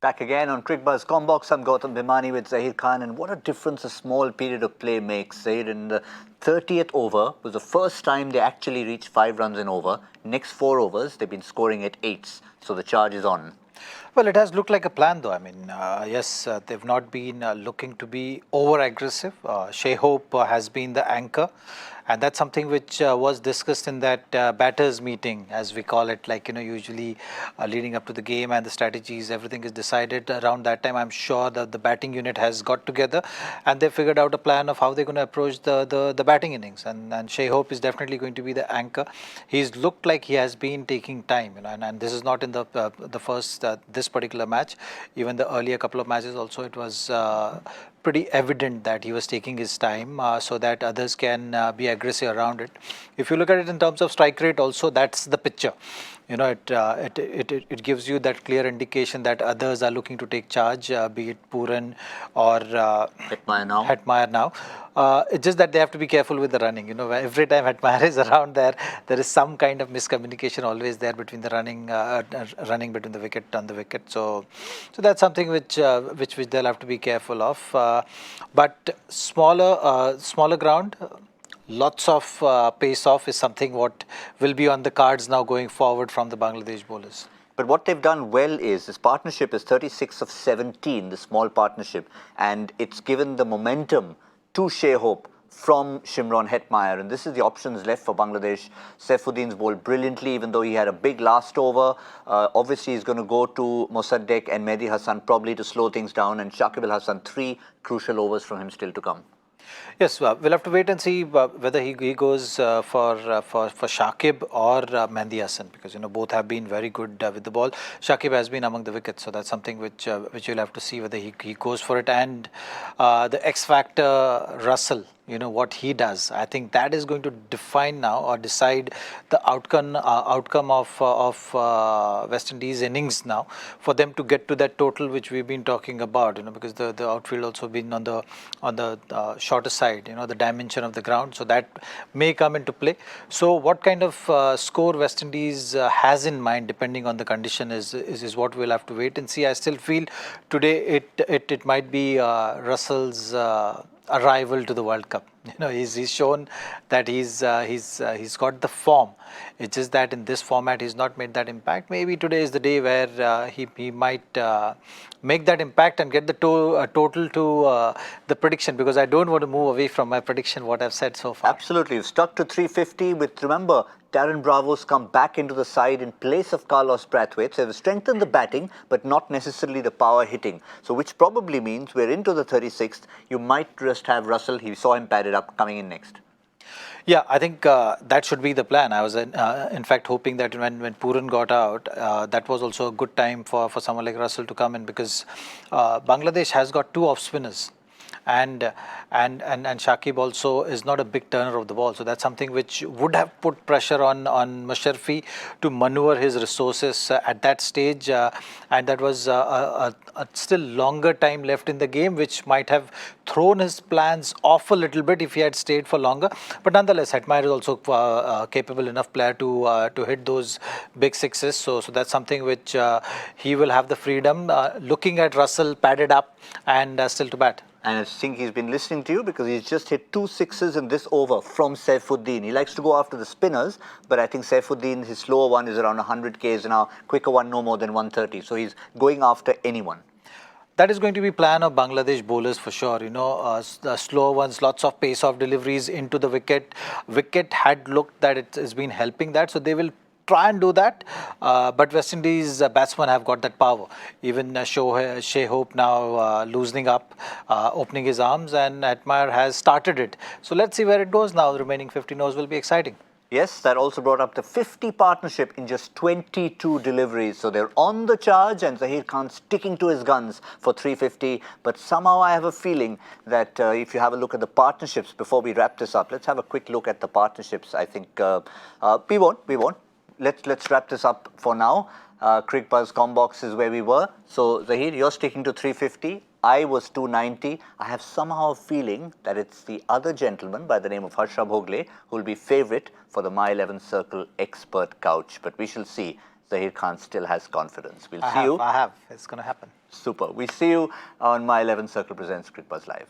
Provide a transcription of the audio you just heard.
Back again on Cricbuzz Comm. I'm Gautam Bhimani with Zaheer Khan, and what a difference a small period of play makes. Zaheer, in the 30th over was the first time they actually reached 5 runs in over. Next 4 overs, they've been scoring at 8s, so the charge is on. Well, it has looked like a plan, though. I mean, yes, they've not been looking to be over-aggressive. Shai Hope has been the anchor, and that's something which was discussed in that batters meeting, as we call it, like, usually leading up to the game and the strategies, everything is decided around that time. I'm sure that the batting unit has got together and they figured out a plan of how they're going to approach the batting innings. And Shai Hope is definitely going to be the anchor. He's looked like he has been taking time, and this is not in the first this particular match. Even the earlier couple of matches also, it was pretty evident that he was taking his time so that others can be aggressive around it. If you look at it in terms of strike rate also, that's the picture. It gives you that clear indication that others are looking to take charge, be it Pooran or Hetmeyer now. It's just that they have to be careful with the running. Every time Hetmeyer is around there is some kind of miscommunication always there between the running between the wicket and the wicket. So that's something which they'll have to be careful of. But smaller ground. Lots of pace off is something what will be on the cards now going forward from the Bangladesh bowlers. But what they've done well is this partnership is 36 of 17, the small partnership, and it's given the momentum to Shai Hope from Shimron Hetmeyer, and this is the options left for Bangladesh. Saifuddin's bowled brilliantly, even though he had a big last over. Obviously, he's going to go to Mosaddek and Mehdi Hassan probably to slow things down, and Shakib Al Hasan, 3 crucial overs from him still to come. Yes, we'll have to wait and see whether he goes for Shakib or Mehdi Hassan, because both have been very good with the ball. Shakib has been among the wickets, so that's something which you'll have to see whether he goes for it. And the X factor Russell, what he does, I think that is going to define now or decide the outcome of West Indies innings now, for them to get to that total which we've been talking about. Because the outfield also been on the shorter side, the dimension of the ground, so that may come into play. So what kind of score West Indies has in mind, depending on the condition, is what we'll have to wait and see. I still feel today it might be Russell's arrival to the World Cup. He's shown that he's got the form. It's just that in this format he's not made that impact. Maybe today is the day where he might make that impact and get the total to the prediction, because I don't want to move away from my prediction, what I've said so far. Absolutely. You've stuck to 350 with, remember, Darren Bravo's come back into the side in place of Carlos Brathwaite. So they've strengthened the batting, but not necessarily the power hitting. So which probably means we're into the 36th. You might just have Russell. He saw him padded up coming in next. Yeah, I think that should be the plan. I was in fact hoping that when Pooran got out, that was also a good time for someone like Russell to come in, because Bangladesh has got 2 off spinners. And Shakib also is not a big turner of the ball, so that's something which would have put pressure on Musharfi to maneuver his resources at that stage, and that was a still longer time left in the game, which might have thrown his plans off a little bit if he had stayed for longer. But nonetheless, Hetmeyer is also capable enough player to hit those big sixes, so that's something which he will have the freedom. Looking at Russell padded up and still to bat. And I think he's been listening to you, because he's just hit 2 sixes in this over from Saifuddin. He likes to go after the spinners, but I think Saifuddin, his slower one is around 100 Ks now, quicker one no more than 130. So he's going after anyone. That is going to be plan of Bangladesh bowlers for sure. The slower ones, lots of pace-off deliveries into the wicket. Wicket had looked that it has been helping that, so they will try and do that, but West Indies batsmen have got that power. Even Shai Hope now loosening up, opening his arms, and Hetmeyer has started it. So let's see where it goes now. The remaining 15 overs will be exciting. Yes, that also brought up the 50 partnership in just 22 deliveries. So they're on the charge, and Zaheer Khan sticking to his guns for 350. But somehow I have a feeling that if you have a look at the partnerships before we wrap this up, let's have a quick look at the partnerships. I think we won't. Let's wrap this up for now. Cricbuzz Comm is where we were. So Zaheer, you're sticking to 350. I was 290. I have somehow a feeling that it's the other gentleman by the name of Harsha Bhogle who will be favourite for the My 11 Circle expert couch. But we shall see. Zaheer Khan still has confidence. We'll I see you. have. It's going to happen. Super. We see you on My 11 Circle Presents Cricbuzz Live.